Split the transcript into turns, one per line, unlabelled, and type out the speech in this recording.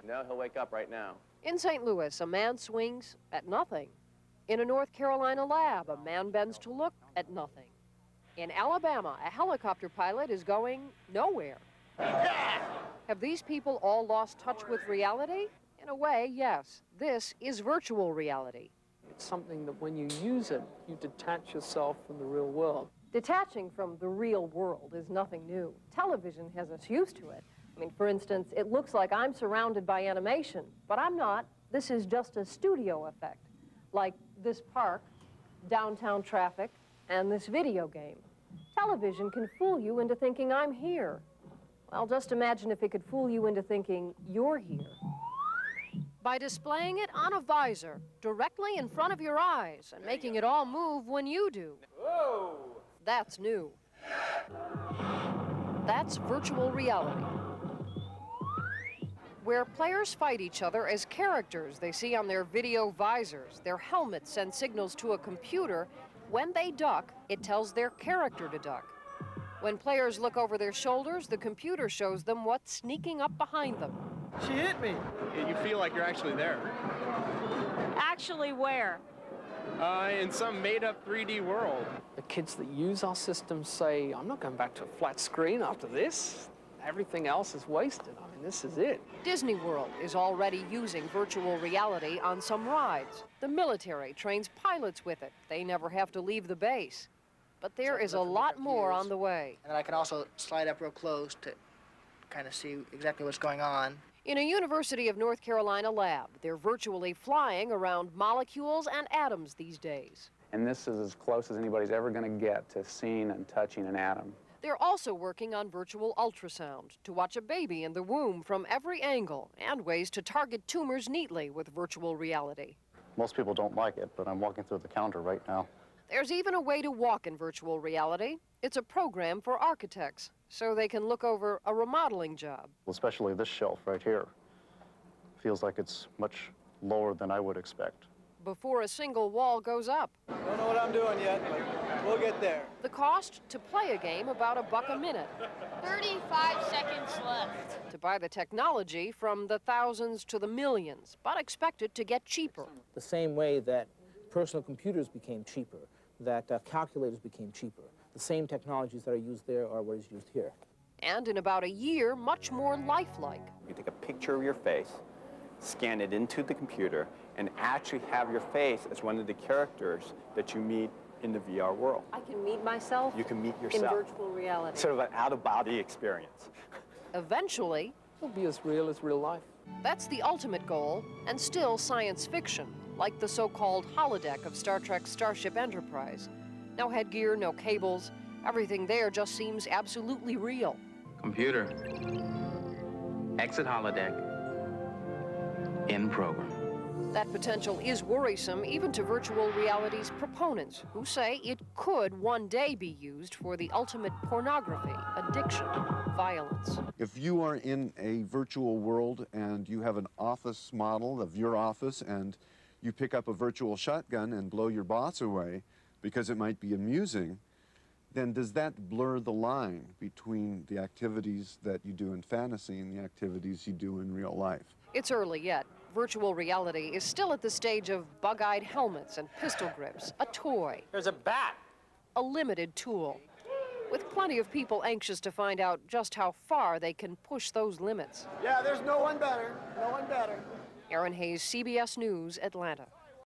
No, he'll wake up right now.
In St. Louis, a man swings at nothing. In a North Carolina lab, a man bends to look at nothing. In Alabama, a helicopter pilot is going nowhere. Have these people all lost touch with reality? In a way, yes. This is virtual reality.
It's something that when you use it, you detach yourself from the real world.
Detaching from the real world is nothing new. Television has us used to it. I mean, for instance, it looks like I'm surrounded by animation, but I'm not. This is just a studio effect, like this park, downtown traffic, and this video game. Television can fool you into thinking I'm here. Well, just imagine if it could fool you into thinking you're here. By displaying it on a visor, directly in front of your eyes, and making it all move when you do.
Whoa!
That's new. That's virtual reality, where players fight each other as characters they see on their video visors. Their helmets send signals to a computer. When they duck, it tells their character to duck. When players look over their shoulders, the computer shows them what's sneaking up behind them.
She hit me.
You feel like you're actually there.
Actually where?
In some made-up 3D world.
The kids that use our system say, I'm not going back to a flat screen after this. Everything else is wasted. I mean, this is it.
Disney World is already using virtual reality on some rides. The military trains pilots with it. They never have to leave the base. But there is a lot more on the way.
And I can also slide up real close to kind of see exactly what's going on.
In a University of North Carolina lab, they're virtually flying around molecules and atoms these days.
And this is as close as anybody's ever going to get to seeing and touching an atom.
They're also working on virtual ultrasound to watch a baby in the womb from every angle and ways to target tumors neatly with virtual reality.
Most people don't like it, but I'm walking through the counter right now.
There's even a way to walk in virtual reality. It's a program for architects, so they can look over a remodeling job.
Especially this shelf right here. Feels like it's much lower than I would expect.
Before a single wall goes up.
Don't know what I'm doing yet, but we'll get there.
The cost to play a game, about $1 a minute.
35 seconds left.
To buy the technology, from the thousands to the millions, but expected to get cheaper.
The same way that personal computers became cheaper, that calculators became cheaper. The same technologies that are used there are what is used here.
And in about a year, much more lifelike.
You take a picture of your face, scan it into the computer, and actually have your face as one of the characters that you meet in the VR world.
I can meet myself.
You can meet yourself.
In virtual reality.
Sort of an out-of-body experience.
Eventually,
it'll be as real as real life.
That's the ultimate goal, and still science fiction, like the so-called holodeck of Star Trek's Starship Enterprise. No headgear, no cables. Everything there just seems absolutely real.
Computer. Exit holodeck. End program.
That potential is worrisome even to virtual reality's proponents, who say it could one day be used for the ultimate pornography, addiction, violence.
If you are in a virtual world and you have an office model of your office and you pick up a virtual shotgun and blow your boss away because it might be amusing, then does that blur the line between the activities that you do in fantasy and the activities you do in real life?
It's early yet. Virtual reality is still at the stage of bug-eyed helmets and pistol grips, a toy.
There's a bat.
A limited tool, with plenty of people anxious to find out just how far they can push those limits.
Yeah, there's no one better. No one better.
Erin Hayes, CBS News, Atlanta.